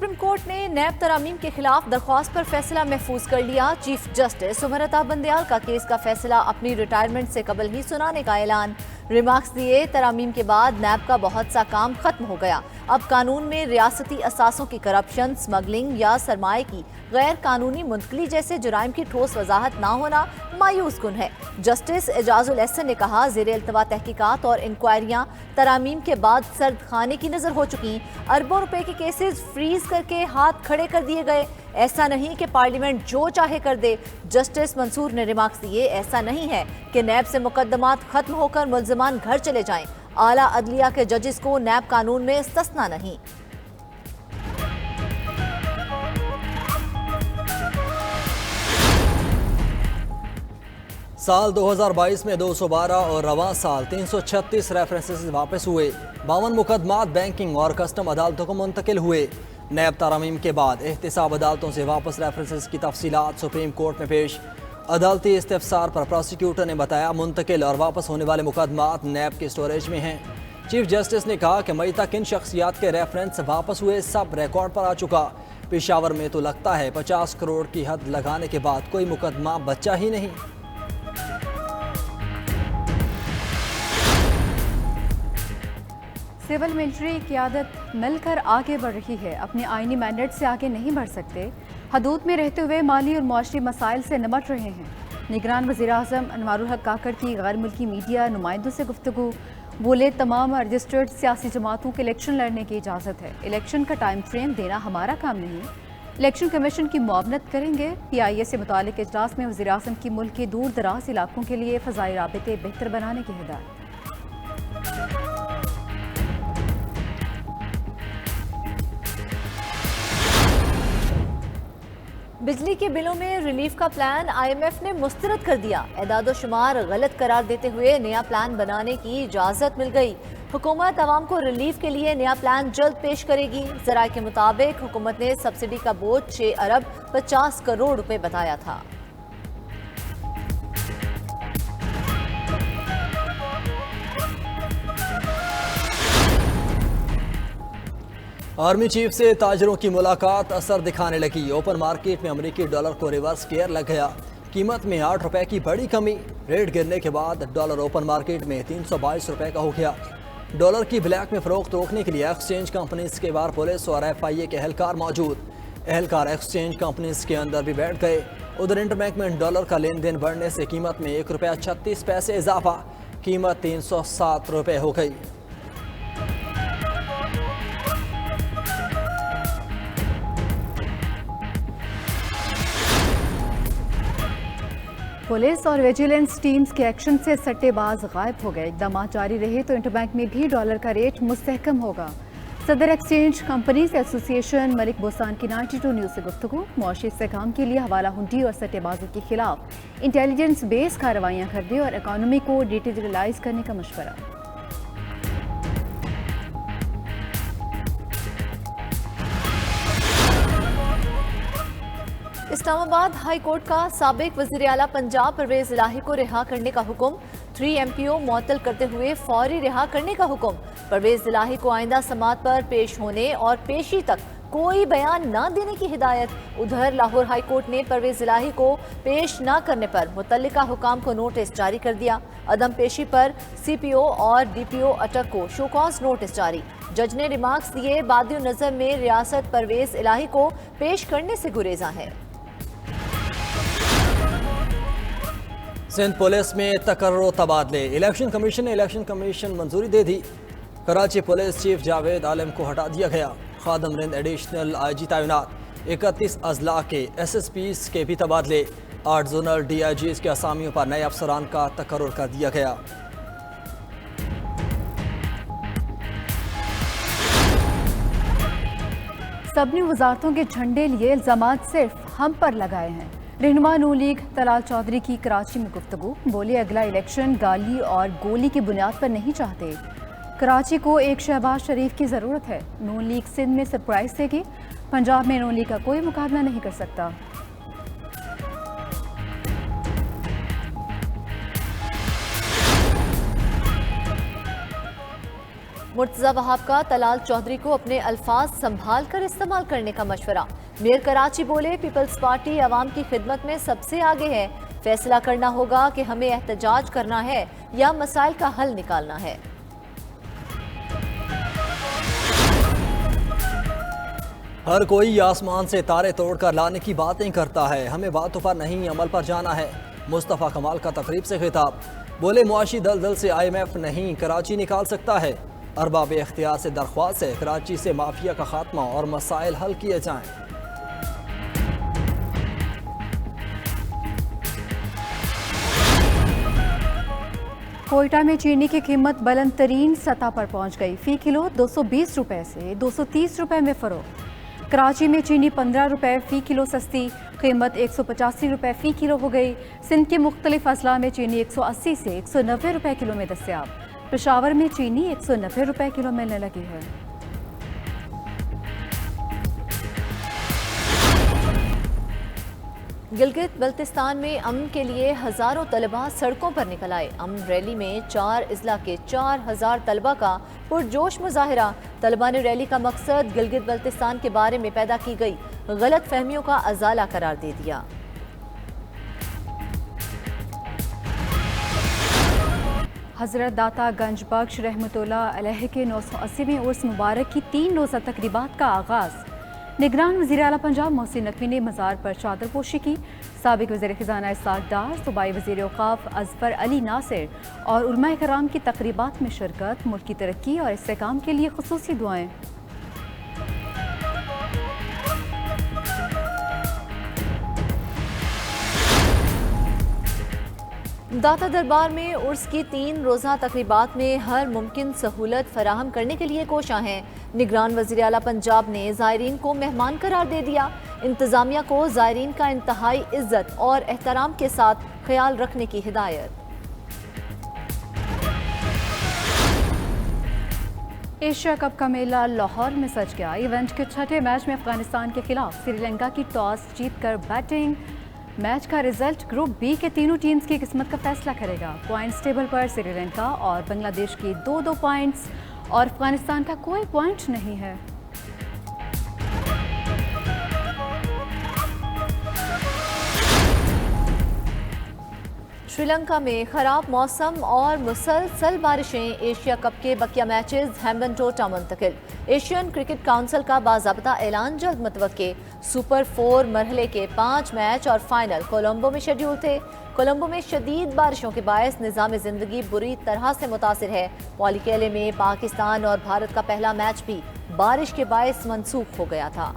Supreme court ने नैब तरामीम के खिलाफ दरख्वास्त पर फैसला महफूज कर लिया। चीफ जस्टिस उमर अता बंदयाल का केस का फैसला अपनी रिटायरमेंट से कबल ही सुनाने का ऐलान। रिमार्क्स दिए, तरामीम के बाद नैब का बहुत सा काम खत्म हो गया। अब कानून में रियासती असासों की करप्शन, स्मगलिंग या सरमाए की गैर कानूनी मुंतकली जैसे जुराइम की ठोस वजाहत ना होना मायूस कुन है। जस्टिस एजाजुल एहसन ने कहा, ज़ेर इल्तवा तहकीकात और इंक्वायरियां तरामीम के बाद सर्द खाने की नजर हो चुकी। अरबों रुपए के केसेस फ्रीज करके हाथ खड़े कर दिए गए। ऐसा नहीं कि पार्लियामेंट जो चाहे कर दे। जस्टिस मंसूर ने रिमार्क्स दिए, ऐसा नहीं है कि नैब से मुकदमात खत्म होकर मुल्जिमान घर चले जाएं। आला अदलिया के जजेस को नैब कानून में इस्तिस्ना नहीं। साल 2022 में 212 और रवां साल 336 रेफरेंसेस वापस हुए। 52 मुकदमात बैंकिंग और कस्टम अदालतों को मुंतकिल हुए। नैब तरामीम के बाद एहतिसाब अदालतों से वापस रेफरेंसेस की तफसीलात सुप्रीम कोर्ट में पेश। अदालती इस्तिफसार पर प्रोसिक्यूटर ने बताया, मुंतकिल और वापस होने वाले मुकदमात नैब के स्टोरेज में हैं। चीफ जस्टिस ने कहा कि मई तक इन शख्सियात के रेफरेंस वापस हुए, सब रिकॉर्ड पर आ चुका। पेशावर में तो लगता है 50 करोड़ की हद लगाने के बाद कोई मुकदमा बचा ही नहीं। सिविल मिलिट्री क़यादत मिलकर आगे बढ़ रही है। अपने आईनी मैंडेट से आगे नहीं बढ़ सकते। हदूद में रहते हुए माली और मुआशरी मसाइल से निपट रहे हैं। निगरान वज़ीर-ए-आज़म अनवारुल हक काकड़ की गैर मुल्की मीडिया नुमाइंदों से गुफ्तगू। बोले, तमाम रजिस्टर्ड सियासी जमातों को इलेक्शन लड़ने की इजाज़त है। इलेक्शन का टाइम फ्रेम देना हमारा काम नहीं। इलेक्शन कमीशन की मुआवनत करेंगे। PIA से मुतालिक इजलास में वज़ीर-ए-आज़म की मुल्क के दूर दराज इलाकों के लिए फ़ज़ाई राबिते बेहतर बनाने की हिदायत। बिजली के बिलों में रिलीफ का प्लान IMF ने मुस्तरद कर दिया। एदादो शुमार गलत करार देते हुए नया प्लान बनाने की इजाज़त मिल गई। हुकूमत आवाम को रिलीफ के लिए नया प्लान जल्द पेश करेगी। ज़राए के मुताबिक हुकूमत ने सब्सिडी का बोझ 6 अरब 50 करोड़ रुपए बताया था। आर्मी चीफ से ताजरों की मुलाकात असर दिखाने लगी। ओपन मार्केट में अमेरिकी डॉलर को रिवर्स गियर लग गया। कीमत में 8 रुपए की बड़ी कमी। रेट गिरने के बाद डॉलर ओपन मार्केट में 322 रुपए का हो गया। डॉलर की ब्लैक में फरोख्त रोकने के लिए एक्सचेंज कंपनीज के बाहर पुलिस और FIA के एहलकार मौजूद। एहलकार एक्सचेंज कंपनीज के अंदर भी बैठ गए। उधर इंटरबैंक में डॉलर का लेन देन बढ़ने से कीमत में 1 रुपया 36 पैसे इजाफा। कीमत 307 रुपए हो गई। पुलिस और विजिलेंस टीम्स के एक्शन से सट्टेबाज गायब हो गए। इक़दाम जारी रहे तो इंटरबैंक में भी डॉलर का रेट मुस्तहकम होगा। सदर exchange companies association Malik boson की 92 न्यूज़ से गुफ्तगू। मुआशी इस्तेहकाम के लिए हवाला हुंडी और सट्टेबाजों के खिलाफ इंटेलिजेंस बेस्ड कार्रवाइयाँ करने और इकॉनमी को डिजिटलाइज करने का मशवरा। इस्लामाबाद हाई कोर्ट का साबिक वज़ीर आला पंजाब परवेज इलाही को रिहा करने का हुक्म। 3 MPO मुअत्तल करते हुए फौरी रिहा करने का हुक्म। परवेज इलाही को आइंदा समात पर पेश होने और पेशी तक कोई बयान न देने की हिदायत। उधर लाहौर हाई कोर्ट ने परवेज इलाही को पेश न करने पर मुतल्लिका हुकाम को नोटिस जारी कर दिया। अदम पेशी पर CPO और DPO अटक को शोकॉज नोटिस जारी। जज ने रिमार्क्स दिए, बादियो नजर में रियासत परवेज इलाही को पेश करने से गुरेजा है। सिंध पुलिस में तकर्रो तबादले। इलेक्शन कमीशन मंजूरी दे दी। कराची पुलिस चीफ जावेद आलम को हटा दिया गया। खादम रिंद एडिशनल IG तैनात। 31 अजला के SSPs के भी तबादले। 8 जोनल DIGs के असामियों पर नए अफसरान का तकर्रुर कर दिया गया। सबने वजारतों के झंडे लिए इल्जामात सिर्फ हम पर लगाए हैं। रहनुमा नून लीग तलाल चौधरी की कराची में गुफ्तगू। बोले, अगला इलेक्शन गाली और गोली की बुनियाद पर नहीं चाहते। कराची को एक शहबाज शरीफ की ज़रूरत है। नून लीग सिंध में सरप्राइज देगी। पंजाब में नून लीग का कोई मुकाबला नहीं कर सकता। मुर्तजा वहाब का तलाल चौधरी को अपने अल्फाज संभाल कर इस्तेमाल करने का मशवरा। मेयर कराची बोले, पीपल्स पार्टी अवाम की खिदमत में सबसे आगे है। फैसला करना होगा कि हमें एहतजाज करना है या मसाइल का हल निकालना है। हर कोई आसमान से तारे तोड़कर लाने की बातें करता है, हमें बातों पर नहीं अमल पर जाना है। मुस्तफ़ा कमाल का तकरीब से खिताब। बोले, मुआशी दलदल से IMF नहीं कराची निकाल सकता है। अरबाब इख्तियार से दरख्वास्त है कराची से माफिया का खात्मा और मसाइल हल किए जाएं। कोयटा में चीनी की कीमत बुलंद तरीन सतह पर पहुंच गई। फी किलो 220 रुपए से 230 रुपए में फरोख्त। कराची में चीनी 15 रुपए फी किलो सस्ती, कीमत 185 रुपए फी किलो हो गई। सिंध के मुख्तलिफ अजला में चीनी 180 से 190 रुपए किलो में दस्तयाब। पेशावर में चीनी 190 रुपए किलो मिलने लगी है। गिलगित बल्तिस्तान में अमन के लिए हजारों तलबा सड़कों पर निकल आए। अमन रैली में 4 अजला के 4000 तलबा का पुरजोश मुजाहिरा। तलबा ने रैली का मकसद गिलगित बल्तिस्तान के बारे में पैदा की गई गलत फहमियों का अजाला करार दे दिया। हज़रत दाता गंज बख्श रहमतुल्लाह अलैह के 980वें उर्स मुबारक की 3 रोज़ा तकरीबात का आगाज़। निगरान वज़ीर आला पंजाब मोहसिन नकवी ने मज़ार पर चादर पोशी की। साबिक वज़ीर ख़ज़ाना इस्हाक़ डार, सूबाई वज़ीर औक़ाफ़ अज़फ़र अली नासिर और उलमाए कराम की तकरीबात में शिरकत। मुल्क की तरक्की और इस्तेहकाम के लिए ख़ुसूसी दुआएं। दाता दरबार में उर्स की 3 रोज़ा तकरीबात में हर मुमकिन सहूलत फराहम करने के लिए कोशां हैं। निगरान वज़ीर आला पंजाब ने ज़ायरीन को मेहमान करार दे दिया। इंतज़ामिया को ज़ायरीन का इंतहाई इज्जत और एहतराम के साथ ख्याल रखने की हिदायत। एशिया कप का मेला लाहौर में सज गया। इवेंट के छठे मैच में अफगानिस्तान के खिलाफ श्रीलंका की टॉस जीतकर बैटिंग। मैच का रिजल्ट ग्रुप बी के तीनों टीम्स की किस्मत का फैसला करेगा। पॉइंट्स टेबल पर श्रीलंका और बांग्लादेश की 2-2 पॉइंट्स और अफगानिस्तान का कोई पॉइंट नहीं है। श्रीलंका में खराब मौसम और मुसलसल बारिशें। एशिया कप के बकिया मैचेस हैम्बनटोटा मुंतकिल। एशियन क्रिकेट काउंसिल का बाज़ाब्ता ऐलान जल्द मुतवक्के। सुपर 4 मरहले के 5 मैच और फाइनल कोलंबो में शेड्यूल थे। कोलंबो में शदीद बारिशों के बायस निज़ाम ज़िंदगी बुरी तरह से मुतासिर है। पॉलिकेले में पाकिस्तान और भारत का पहला मैच भी बारिश के बायस मनसूख हो गया था।